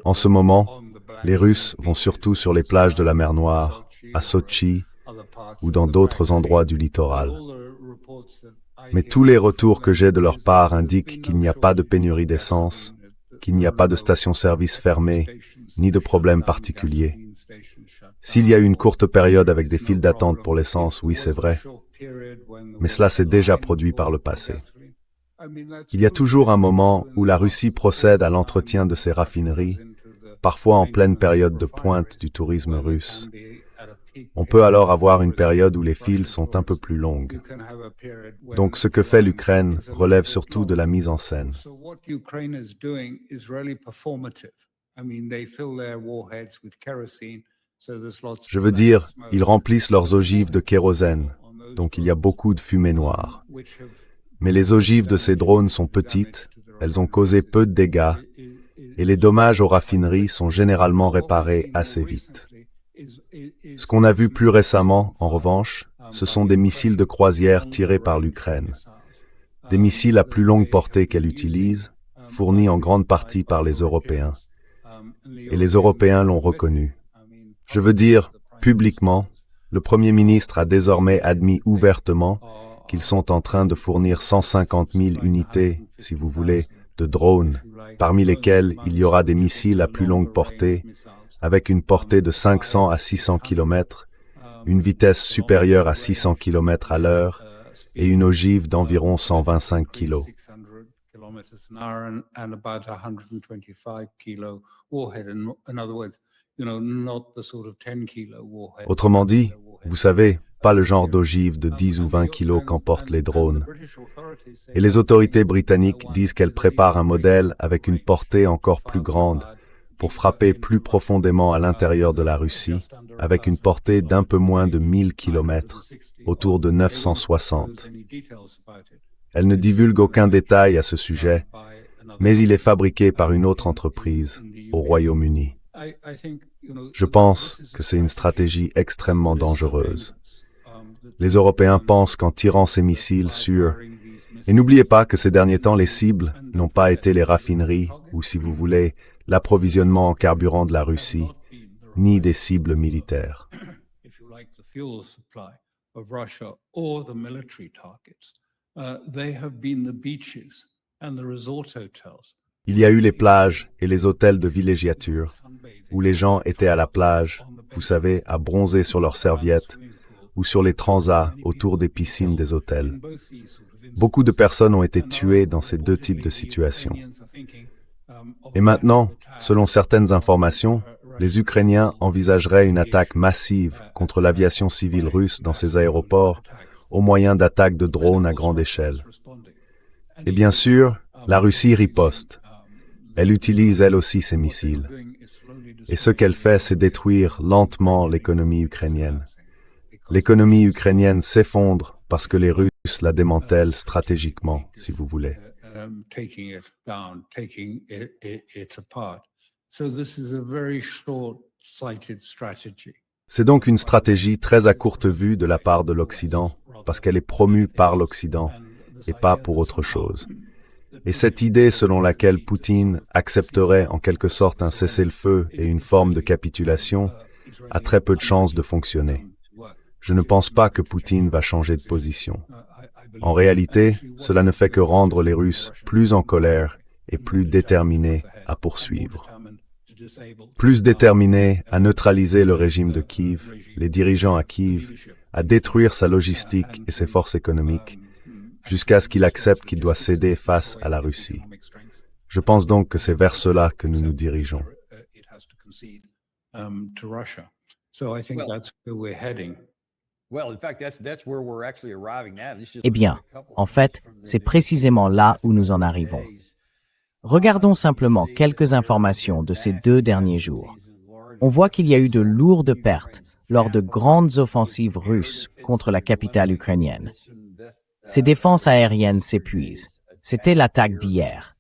En ce moment, les Russes vont surtout sur les plages de la mer Noire, à Sotchi ou dans d'autres endroits du littoral. Mais tous les retours que j'ai de leur part indiquent qu'il n'y a pas de pénurie d'essence, qu'il n'y a pas de station-service fermée, ni de problème particulier. S'il y a eu une courte période avec des files d'attente pour l'essence, oui, c'est vrai. Mais cela s'est déjà produit par le passé. Il y a toujours un moment où la Russie procède à l'entretien de ses raffineries, parfois en pleine période de pointe du tourisme russe. On peut alors avoir une période où les files sont un peu plus longues. Donc ce que fait l'Ukraine relève surtout de la mise en scène. Je veux dire, ils remplissent leurs ogives de kérosène, donc il y a beaucoup de fumée noire. Mais les ogives de ces drones sont petites, elles ont causé peu de dégâts, et les dommages aux raffineries sont généralement réparés assez vite. Ce qu'on a vu plus récemment, en revanche, ce sont des missiles de croisière tirés par l'Ukraine. Des missiles à plus longue portée qu'elle utilise, fournis en grande partie par les Européens. Et les Européens l'ont reconnu. Je veux dire, publiquement, le Premier ministre a désormais admis ouvertement qu'ils sont en train de fournir 150 000 unités, si vous voulez, de drones, parmi lesquels il y aura des missiles à plus longue portée, avec une portée de 500 à 600 km, une vitesse supérieure à 600 km à l'heure et une ogive d'environ 125 kg. Autrement dit, vous savez, pas le genre d'ogive de 10 ou 20 kilos qu'emportent les drones. Et les autorités britanniques disent qu'elles préparent un modèle avec une portée encore plus grande pour frapper plus profondément à l'intérieur de la Russie, avec une portée d'un peu moins de 1000 km, autour de 960. Elle ne divulgue aucun détail à ce sujet, mais il est fabriqué par une autre entreprise au Royaume-Uni. Je pense que c'est une stratégie extrêmement dangereuse. Les Européens pensent qu'en tirant ces missiles sur... Et n'oubliez pas que ces derniers temps, les cibles n'ont pas été les raffineries, ou si vous voulez, l'approvisionnement en carburant de la Russie, ni des cibles militaires. Il y a eu les plages et les hôtels de villégiature, où les gens étaient à la plage, vous savez, à bronzer sur leurs serviettes, ou sur les transats autour des piscines des hôtels. Beaucoup de personnes ont été tuées dans ces deux types de situations. Et maintenant, selon certaines informations, les Ukrainiens envisageraient une attaque massive contre l'aviation civile russe dans ces aéroports au moyen d'attaques de drones à grande échelle. Et bien sûr, la Russie riposte. Elle utilise elle aussi ces missiles. Et ce qu'elle fait, c'est détruire lentement l'économie ukrainienne. L'économie ukrainienne s'effondre parce que les Russes la démantèlent stratégiquement, si vous voulez. C'est donc une stratégie très à courte vue de la part de l'Occident, parce qu'elle est promue par l'Occident, et pas pour autre chose. Et cette idée selon laquelle Poutine accepterait en quelque sorte un cessez-le-feu et une forme de capitulation a très peu de chances de fonctionner. Je ne pense pas que Poutine va changer de position. En réalité, cela ne fait que rendre les Russes plus en colère et plus déterminés à poursuivre. Plus déterminés à neutraliser le régime de Kiev, les dirigeants à Kiev, à détruire sa logistique et ses forces économiques, jusqu'à ce qu'il accepte qu'il doit céder face à la Russie. Je pense donc que c'est vers cela que nous nous dirigeons. Eh bien, en fait, c'est précisément là où nous en arrivons. Regardons simplement quelques informations de ces 2 derniers jours. On voit qu'il y a eu de lourdes pertes lors de grandes offensives russes contre la capitale ukrainienne. Ces défenses aériennes s'épuisent. C'était l'attaque d'hier.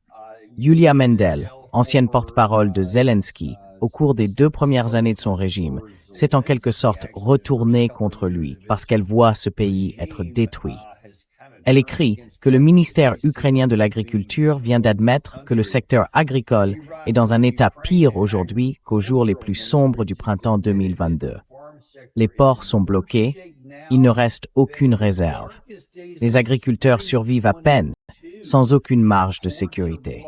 Yulia Mendel, ancienne porte-parole de Zelensky, au cours des 2 premières années de son régime, s'est en quelque sorte retournée contre lui parce qu'elle voit ce pays être détruit. Elle écrit que le ministère ukrainien de l'Agriculture vient d'admettre que le secteur agricole est dans un état pire aujourd'hui qu'aux jours les plus sombres du printemps 2022. Les ports sont bloqués, il ne reste aucune réserve. Les agriculteurs survivent à peine, sans aucune marge de sécurité.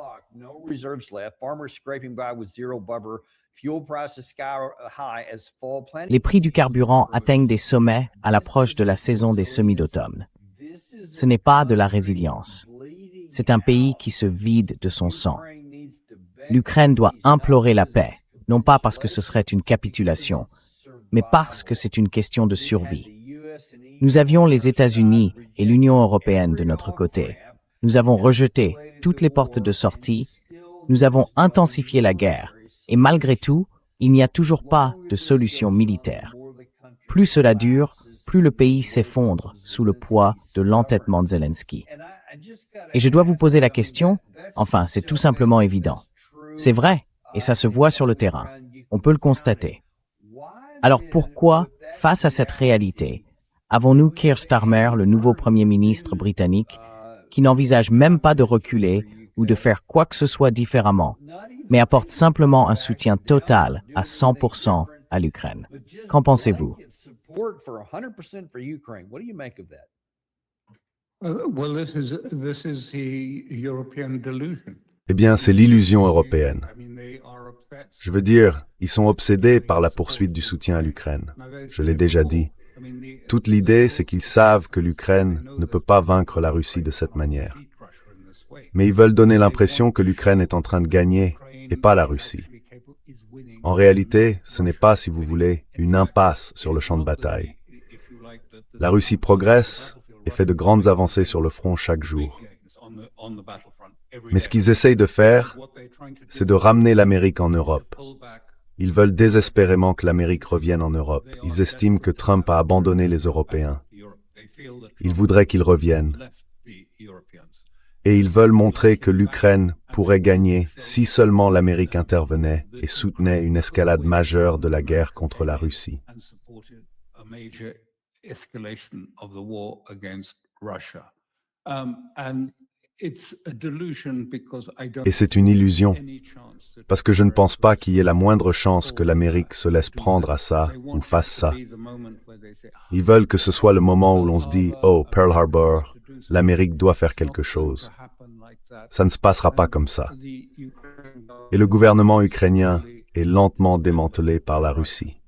Les prix du carburant atteignent des sommets à l'approche de la saison des semis d'automne. Ce n'est pas de la résilience. C'est un pays qui se vide de son sang. L'Ukraine doit implorer la paix, non pas parce que ce serait une capitulation, mais parce que c'est une question de survie. Nous avions les États-Unis et l'Union européenne de notre côté. Nous avons rejeté toutes les portes de sortie, nous avons intensifié la guerre, et malgré tout, il n'y a toujours pas de solution militaire. Plus cela dure, plus le pays s'effondre sous le poids de l'entêtement de Zelensky. Et je dois vous poser la question, enfin, c'est tout simplement évident. C'est vrai, et ça se voit sur le terrain. On peut le constater. Alors pourquoi, face à cette réalité, avons-nous Keir Starmer, le nouveau Premier ministre britannique, qui n'envisage même pas de reculer ou de faire quoi que ce soit différemment, mais apporte simplement un soutien total à 100% à l'Ukraine? Qu'en pensez-vous? Eh bien, c'est l'illusion européenne. Je veux dire, ils sont obsédés par la poursuite du soutien à l'Ukraine. Je l'ai déjà dit. Toute l'idée, c'est qu'ils savent que l'Ukraine ne peut pas vaincre la Russie de cette manière. Mais ils veulent donner l'impression que l'Ukraine est en train de gagner et pas la Russie. En réalité, ce n'est pas, si vous voulez, une impasse sur le champ de bataille. La Russie progresse et fait de grandes avancées sur le front chaque jour. Mais ce qu'ils essayent de faire, c'est de ramener l'Amérique en Europe. Ils veulent désespérément que l'Amérique revienne en Europe. Ils estiment que Trump a abandonné les Européens. Ils voudraient qu'ils reviennent. Et ils veulent montrer que l'Ukraine pourrait gagner si seulement l'Amérique intervenait et soutenait une escalade majeure de la guerre contre la Russie. Et c'est une illusion, parce que je ne pense pas qu'il y ait la moindre chance que l'Amérique se laisse prendre à ça ou fasse ça. Ils veulent que ce soit le moment où l'on se dit « Oh, Pearl Harbor, l'Amérique doit faire quelque chose ». Ça ne se passera pas comme ça. Et le gouvernement ukrainien est lentement démantelé par la Russie.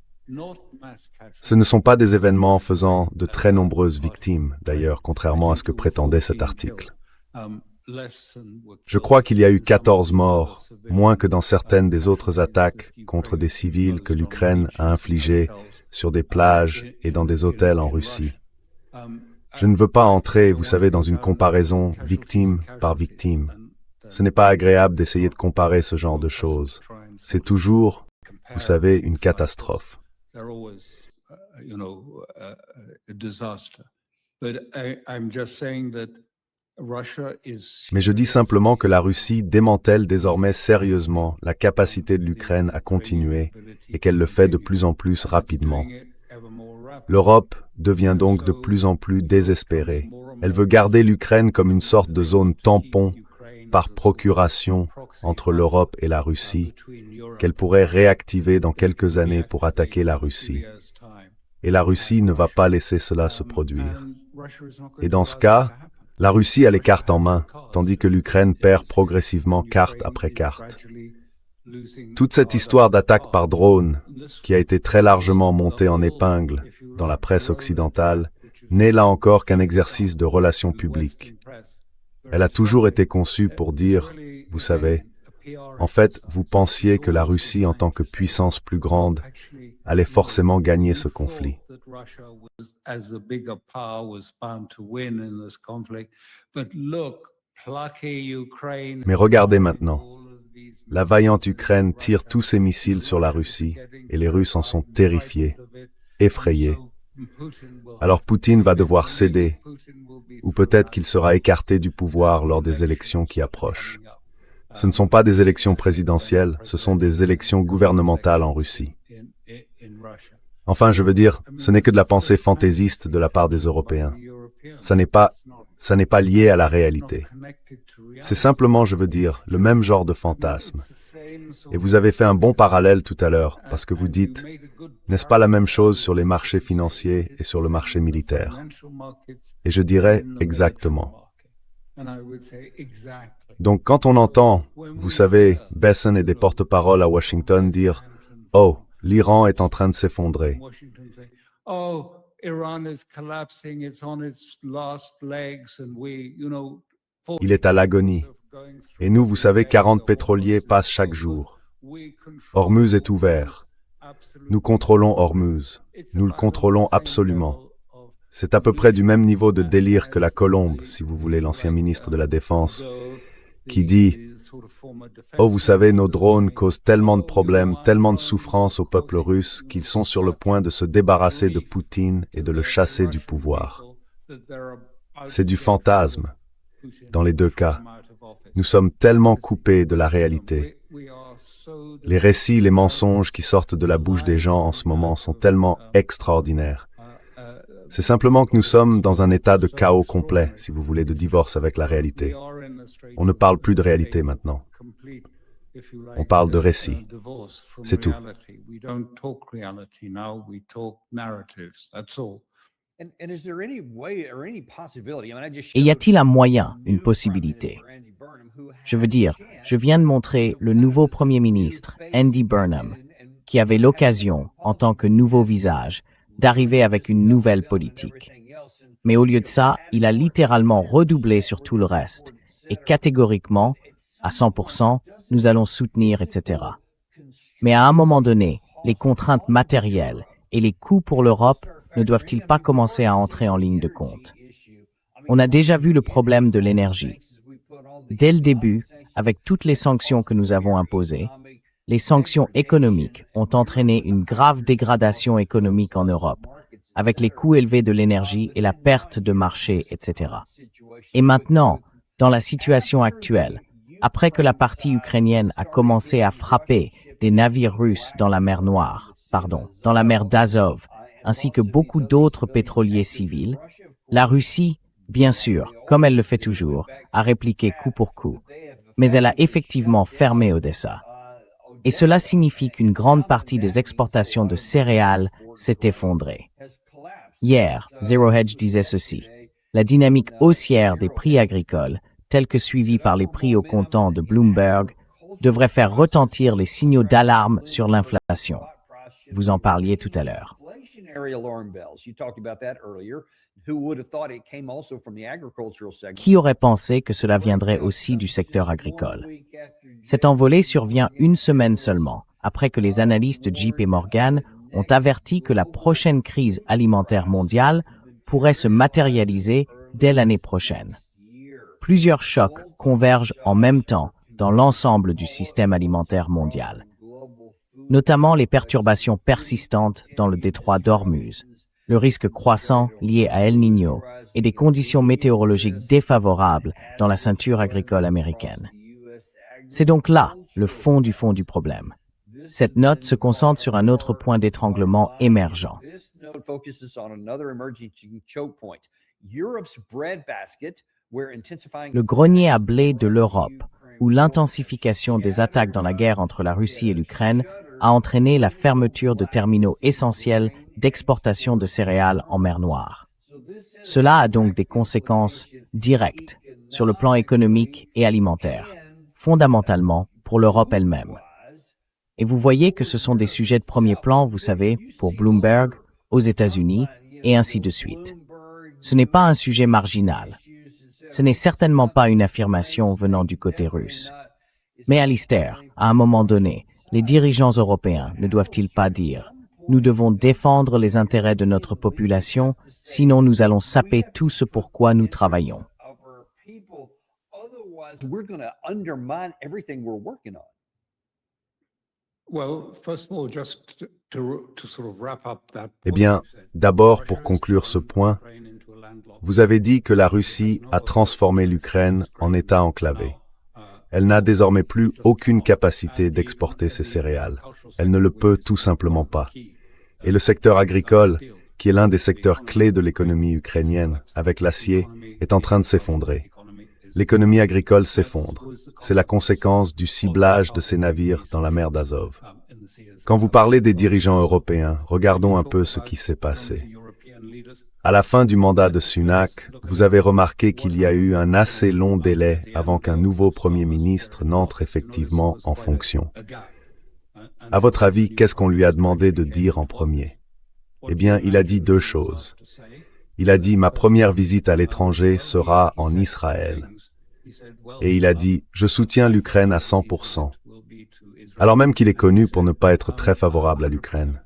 Ce ne sont pas des événements faisant de très nombreuses victimes, d'ailleurs, contrairement à ce que prétendait cet article. Je crois qu'il y a eu 14 morts, moins que dans certaines des autres attaques contre des civils que l'Ukraine a infligées sur des plages et dans des hôtels en Russie. Je ne veux pas entrer, vous savez, dans une comparaison victime par victime. Ce n'est pas agréable d'essayer de comparer ce genre de choses. C'est toujours, vous savez, une catastrophe. Mais je dis simplement que la Russie démantèle désormais sérieusement la capacité de l'Ukraine à continuer et qu'elle le fait de plus en plus rapidement. L'Europe devient donc de plus en plus désespérée. Elle veut garder l'Ukraine comme une sorte de zone tampon par procuration entre l'Europe et la Russie, qu'elle pourrait réactiver dans quelques années pour attaquer la Russie. Et la Russie ne va pas laisser cela se produire. Et dans ce cas, la Russie a les cartes en main, tandis que l'Ukraine perd progressivement carte après carte. Toute cette histoire d'attaque par drone, qui a été très largement montée en épingle dans la presse occidentale, n'est là encore qu'un exercice de relations publiques. Elle a toujours été conçue pour dire, vous savez, en fait, vous pensiez que la Russie, en tant que puissance plus grande, allait forcément gagner ce conflit. Mais regardez maintenant. La vaillante Ukraine tire tous ses missiles sur la Russie et les Russes en sont terrifiés, effrayés. Alors Poutine va devoir céder, ou peut-être qu'il sera écarté du pouvoir lors des élections qui approchent. Ce ne sont pas des élections présidentielles, ce sont des élections gouvernementales en Russie. Enfin, je veux dire, ce n'est que de la pensée fantaisiste de la part des Européens. Ça n'est pas ça n'est pas lié à la réalité. C'est simplement, je veux dire, le même genre de fantasme. Et vous avez fait un bon parallèle tout à l'heure, parce que vous dites, n'est-ce pas la même chose sur les marchés financiers et sur le marché militaire? Et je dirais exactement. Donc quand on entend, vous savez, Bessent et des porte-paroles à Washington dire « Oh, l'Iran est en train de s'effondrer », il est à l'agonie. Et nous, vous savez, 40 pétroliers passent chaque jour. Hormuz est ouvert. Nous contrôlons Hormuz. Nous le contrôlons absolument. C'est à peu près du même niveau de délire que la Colombe, si vous voulez, l'ancien ministre de la Défense, qui dit « Oh, vous savez, nos drones causent tellement de problèmes, tellement de souffrances au peuple russe qu'ils sont sur le point de se débarrasser de Poutine et de le chasser du pouvoir. » C'est du fantasme, dans les deux cas. Nous sommes tellement coupés de la réalité. Les récits, les mensonges qui sortent de la bouche des gens en ce moment sont tellement extraordinaires. C'est simplement que nous sommes dans un état de chaos complet, si vous voulez, de divorce avec la réalité. On ne parle plus de réalité maintenant. On parle de récits. C'est tout. Et y a-t-il un moyen, une possibilité? Je veux dire, je viens de montrer le nouveau Premier ministre, Andy Burnham, qui avait l'occasion, en tant que nouveau visage, d'arriver avec une nouvelle politique. Mais au lieu de ça, il a littéralement redoublé sur tout le reste. Et catégoriquement, à 100%, nous allons soutenir, etc. Mais à un moment donné, les contraintes matérielles et les coûts pour l'Europe ne doivent-ils pas commencer à entrer en ligne de compte? On a déjà vu le problème de l'énergie. Dès le début, avec toutes les sanctions que nous avons imposées, les sanctions économiques ont entraîné une grave dégradation économique en Europe, avec les coûts élevés de l'énergie et la perte de marché, etc. Et maintenant, dans la situation actuelle, après que la partie ukrainienne a commencé à frapper des navires russes dans la mer Noire, dans la mer d'Azov, ainsi que beaucoup d'autres pétroliers civils, la Russie, bien sûr, comme elle le fait toujours, a répliqué coup pour coup, mais elle a effectivement fermé Odessa. Et cela signifie qu'une grande partie des exportations de céréales s'est effondrée. Hier, Zero Hedge disait ceci: la dynamique haussière des prix agricoles, telle que suivie par les prix au comptant de Bloomberg, devrait faire retentir les signaux d'alarme sur l'inflation. Vous en parliez tout à l'heure. Qui aurait pensé que cela viendrait aussi du secteur agricole? Cette envolée survient une semaine seulement, après que les analystes JP Morgan ont averti que la prochaine crise alimentaire mondiale pourrait se matérialiser dès l'année prochaine. Plusieurs chocs convergent en même temps dans l'ensemble du système alimentaire mondial, notamment les perturbations persistantes dans le détroit d'Ormuz, le risque croissant lié à El Niño et des conditions météorologiques défavorables dans la ceinture agricole américaine. C'est donc là le fond du problème. Cette note se concentre sur un autre point d'étranglement émergent. Le grenier à blé de l'Europe, où l'intensification des attaques dans la guerre entre la Russie et l'Ukraine a entraîné la fermeture de terminaux essentiels d'exportation de céréales en mer Noire. Cela a donc des conséquences directes sur le plan économique et alimentaire, fondamentalement pour l'Europe elle-même. Et vous voyez que ce sont des sujets de premier plan, vous savez, pour Bloomberg, aux États-Unis, et ainsi de suite. Ce n'est pas un sujet marginal. Ce n'est certainement pas une affirmation venant du côté russe. Mais Alistair, à un moment donné, les dirigeants européens ne doivent-ils pas dire « Nous devons défendre les intérêts de notre population, sinon nous allons saper tout ce pour quoi nous travaillons ». Eh bien, d'abord, pour conclure ce point, vous avez dit que la Russie a transformé l'Ukraine en État enclavé. Elle n'a désormais plus aucune capacité d'exporter ses céréales. Elle ne le peut tout simplement pas. Et le secteur agricole, qui est l'un des secteurs clés de l'économie ukrainienne, avec l'acier, est en train de s'effondrer. L'économie agricole s'effondre. C'est la conséquence du ciblage de ces navires dans la mer d'Azov. Quand vous parlez des dirigeants européens, regardons un peu ce qui s'est passé. À la fin du mandat de Sunak, vous avez remarqué qu'il y a eu un assez long délai avant qu'un nouveau Premier ministre n'entre effectivement en fonction. À votre avis, qu'est-ce qu'on lui a demandé de dire en premier? Eh bien, il a dit deux choses. Il a dit « Ma première visite à l'étranger sera en Israël ». Et il a dit « Je soutiens l'Ukraine à 100%. » Alors même qu'il est connu pour ne pas être très favorable à l'Ukraine.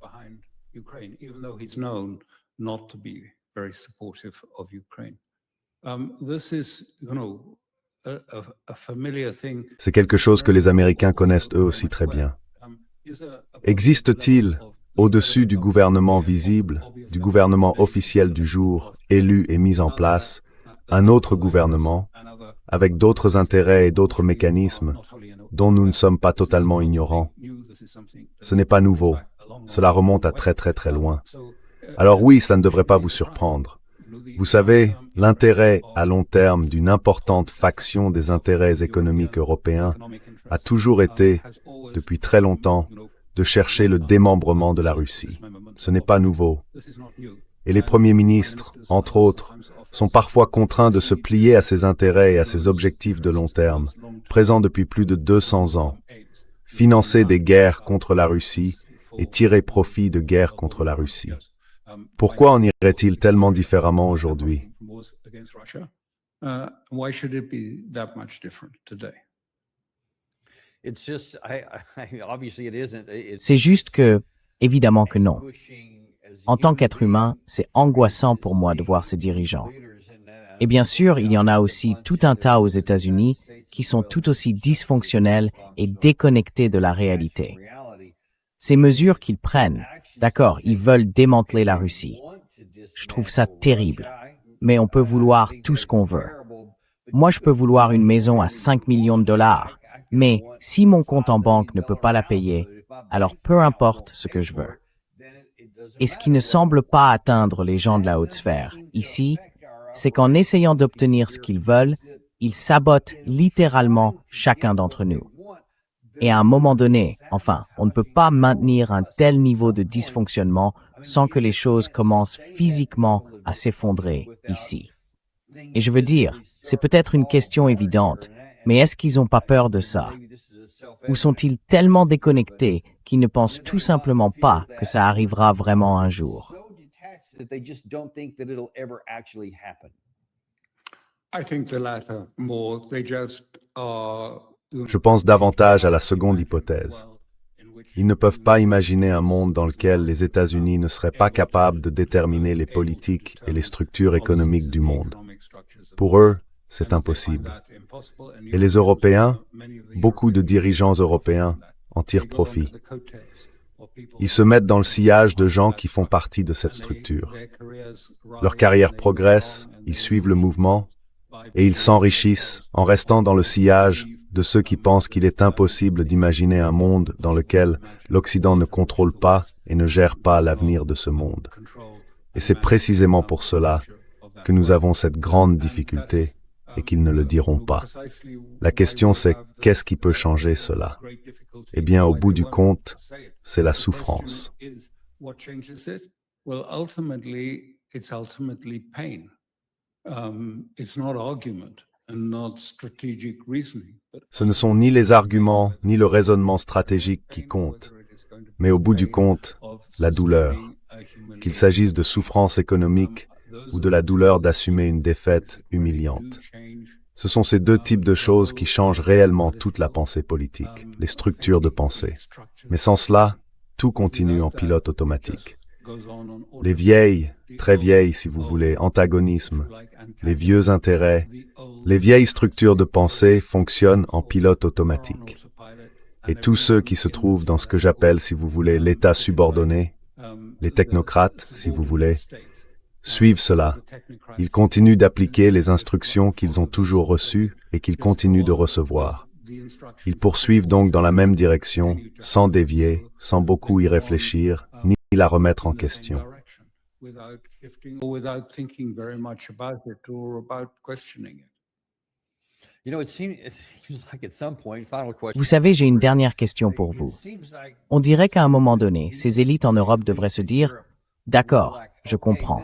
C'est quelque chose que les Américains connaissent eux aussi très bien. Existe-t-il, au-dessus du gouvernement visible, du gouvernement officiel du jour, élu et mis en place, un autre gouvernement, avec d'autres intérêts et d'autres mécanismes, dont nous ne sommes pas totalement ignorants? Ce n'est pas nouveau. Cela remonte à très très très loin. Alors oui, ça ne devrait pas vous surprendre. Vous savez, l'intérêt à long terme d'une importante faction des intérêts économiques européens a toujours été, depuis très longtemps, de chercher le démembrement de la Russie. Ce n'est pas nouveau. Et les premiers ministres, entre autres, sont parfois contraints de se plier à ces intérêts et à ces objectifs de long terme, présents depuis plus de 200 ans, financer des guerres contre la Russie et tirer profit de guerres contre la Russie. Pourquoi en irait-il tellement différemment aujourd'hui? C'est juste que, évidemment que non. En tant qu'être humain, c'est angoissant pour moi de voir ces dirigeants. Et bien sûr, il y en a aussi tout un tas aux États-Unis qui sont tout aussi dysfonctionnels et déconnectés de la réalité. Ces mesures qu'ils prennent, d'accord, ils veulent démanteler la Russie. Je trouve ça terrible. Mais on peut vouloir tout ce qu'on veut. Moi, je peux vouloir une maison à 5 millions de dollars. Mais si mon compte en banque ne peut pas la payer, alors peu importe ce que je veux. Et ce qui ne semble pas atteindre les gens de la haute sphère, ici, c'est qu'en essayant d'obtenir ce qu'ils veulent, ils sabotent littéralement chacun d'entre nous. Et à un moment donné, enfin, on ne peut pas maintenir un tel niveau de dysfonctionnement sans que les choses commencent physiquement à s'effondrer ici. Et je veux dire, c'est peut-être une question évidente, mais est-ce qu'ils n'ont pas peur de ça? Ou sont-ils tellement déconnectés qu'ils ne pensent tout simplement pas que ça arrivera vraiment un jour? Je pense davantage à la seconde hypothèse. Ils ne peuvent pas imaginer un monde dans lequel les États-Unis ne seraient pas capables de déterminer les politiques et les structures économiques du monde. Pour eux, c'est impossible. Et les Européens, beaucoup de dirigeants européens, en tirent profit. Ils se mettent dans le sillage de gens qui font partie de cette structure. Leur carrière progresse, ils suivent le mouvement, et ils s'enrichissent en restant dans le sillage de ceux qui pensent qu'il est impossible d'imaginer un monde dans lequel l'Occident ne contrôle pas et ne gère pas l'avenir de ce monde. Et c'est précisément pour cela que nous avons cette grande difficulté et qu'ils ne le diront pas. La question c'est, qu'est-ce qui peut changer cela? Eh bien, au bout du compte, c'est la souffrance. Ce ne sont ni les arguments, ni le raisonnement stratégique qui comptent, mais au bout du compte, la douleur. Qu'il s'agisse de souffrance économique ou de la douleur d'assumer une défaite humiliante. Ce sont ces deux types de choses qui changent réellement toute la pensée politique, les structures de pensée. Mais sans cela, tout continue en pilote automatique. Les vieilles, très vieilles si vous voulez, antagonismes, les vieux intérêts, les vieilles structures de pensée fonctionnent en pilote automatique. Et tous ceux qui se trouvent dans ce que j'appelle, si vous voulez, l'état subordonné, les technocrates, si vous voulez, suivent cela. Ils continuent d'appliquer les instructions qu'ils ont toujours reçues et qu'ils continuent de recevoir. Ils poursuivent donc dans la même direction, sans dévier, sans beaucoup y réfléchir, ni la remettre en question. without shifting or without thinking very much about it or about questioning it. Vous savez, j'ai une dernière question pour vous. On dirait qu'à un moment donné, ces élites en Europe devraient se dire « D'accord, je comprends ».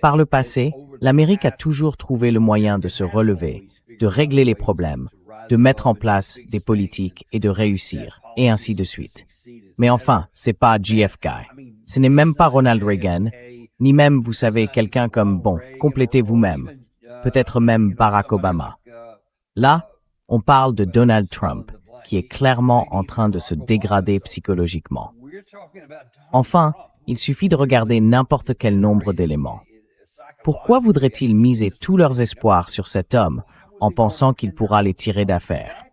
Par le passé, l'Amérique a toujours trouvé le moyen de se relever, de régler les problèmes, de mettre en place des politiques et de réussir, et ainsi de suite. Mais enfin, c'est pas JFK. Ce n'est même pas Ronald Reagan, ni même, vous savez, quelqu'un comme, bon, complétez vous-même, peut-être même Barack Obama. Là, on parle de Donald Trump, qui est clairement en train de se dégrader psychologiquement. Enfin, il suffit de regarder n'importe quel nombre d'éléments. Pourquoi voudraient-ils miser tous leurs espoirs sur cet homme en pensant qu'il pourra les tirer d'affaire?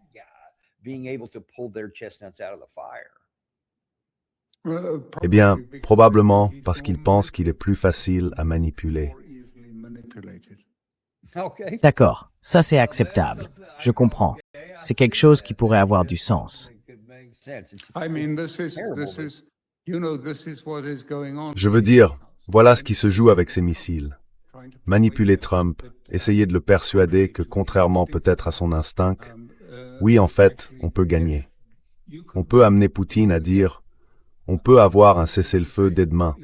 Eh bien, probablement parce qu'ils pensent qu'il est plus facile à manipuler. D'accord, ça c'est acceptable. Je comprends. C'est quelque chose qui pourrait avoir du sens. Je veux dire, voilà ce qui se joue avec ces missiles. Manipuler Trump, essayer de le persuader que, contrairement peut-être à son instinct, oui, en fait, on peut gagner. On peut amener Poutine à dire « on peut avoir un cessez-le-feu dès demain »,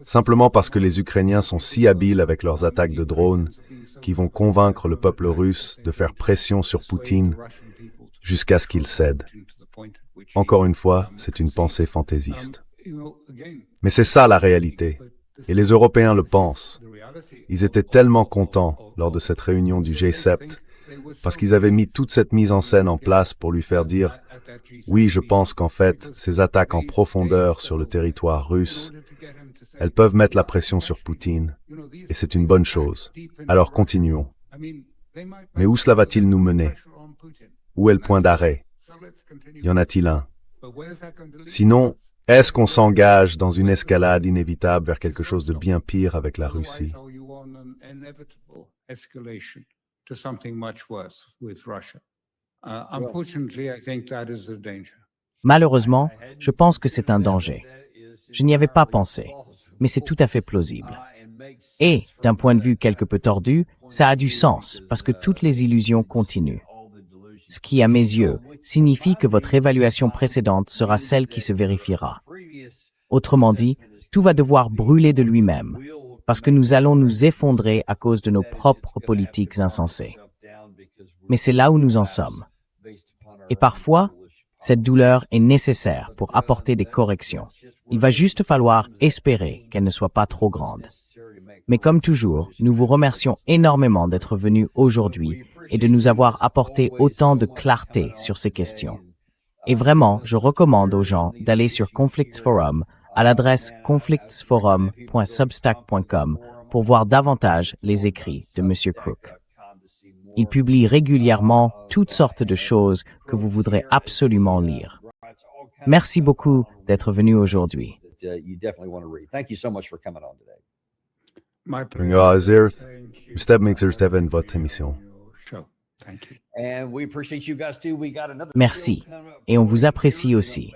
simplement parce que les Ukrainiens sont si habiles avec leurs attaques de drones qui vont convaincre le peuple russe de faire pression sur Poutine jusqu'à ce qu'il cède. Encore une fois, c'est une pensée fantaisiste. Mais c'est ça la réalité, et les Européens le pensent. Ils étaient tellement contents lors de cette réunion du G7 parce qu'ils avaient mis toute cette mise en scène en place pour lui faire dire « oui, je pense qu'en fait, ces attaques en profondeur sur le territoire russe, elles peuvent mettre la pression sur Poutine, et c'est une bonne chose. Alors continuons. » Mais où cela va-t-il nous mener? Où est le point d'arrêt? Y en a-t-il un? Sinon, est-ce qu'on s'engage dans une escalade inévitable vers quelque chose de bien pire avec la Russie? Malheureusement, je pense que c'est un danger. Je n'y avais pas pensé, mais c'est tout à fait plausible. Et, d'un point de vue quelque peu tordu, ça a du sens, parce que toutes les illusions continuent. Ce qui, à mes yeux, signifie que votre évaluation précédente sera celle qui se vérifiera. Autrement dit, tout va devoir brûler de lui-même, parce que nous allons nous effondrer à cause de nos propres politiques insensées. Mais c'est là où nous en sommes. Et parfois, cette douleur est nécessaire pour apporter des corrections. Il va juste falloir espérer qu'elle ne soit pas trop grande. Mais comme toujours, nous vous remercions énormément d'être venus aujourd'hui et de nous avoir apporté autant de clarté sur ces questions. Et vraiment, je recommande aux gens d'aller sur Conflicts Forum à l'adresse conflictsforum.substack.com pour voir davantage les écrits de M. Crook. Il publie régulièrement toutes sortes de choses que vous voudrez absolument lire. Merci beaucoup d'être venu aujourd'hui. Votre émission. Merci, et on vous apprécie aussi.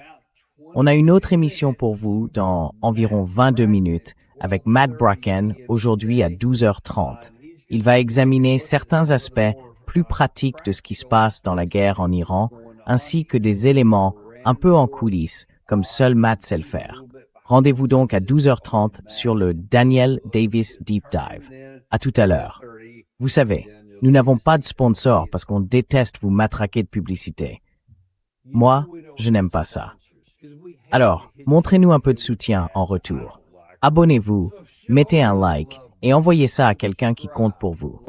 On a une autre émission pour vous dans environ 22 minutes avec Matt Bracken aujourd'hui à 12h30. Il va examiner certains aspects plus pratiques de ce qui se passe dans la guerre en Iran, ainsi que des éléments un peu en coulisses, comme seul Matt sait le faire. Rendez-vous donc à 12h30 sur le Daniel Davis Deep Dive. À tout à l'heure. Vous savez, nous n'avons pas de sponsor parce qu'on déteste vous matraquer de publicité. Moi, je n'aime pas ça. Alors, montrez-nous un peu de soutien en retour. Abonnez-vous, mettez un like et envoyez ça à quelqu'un qui compte pour vous.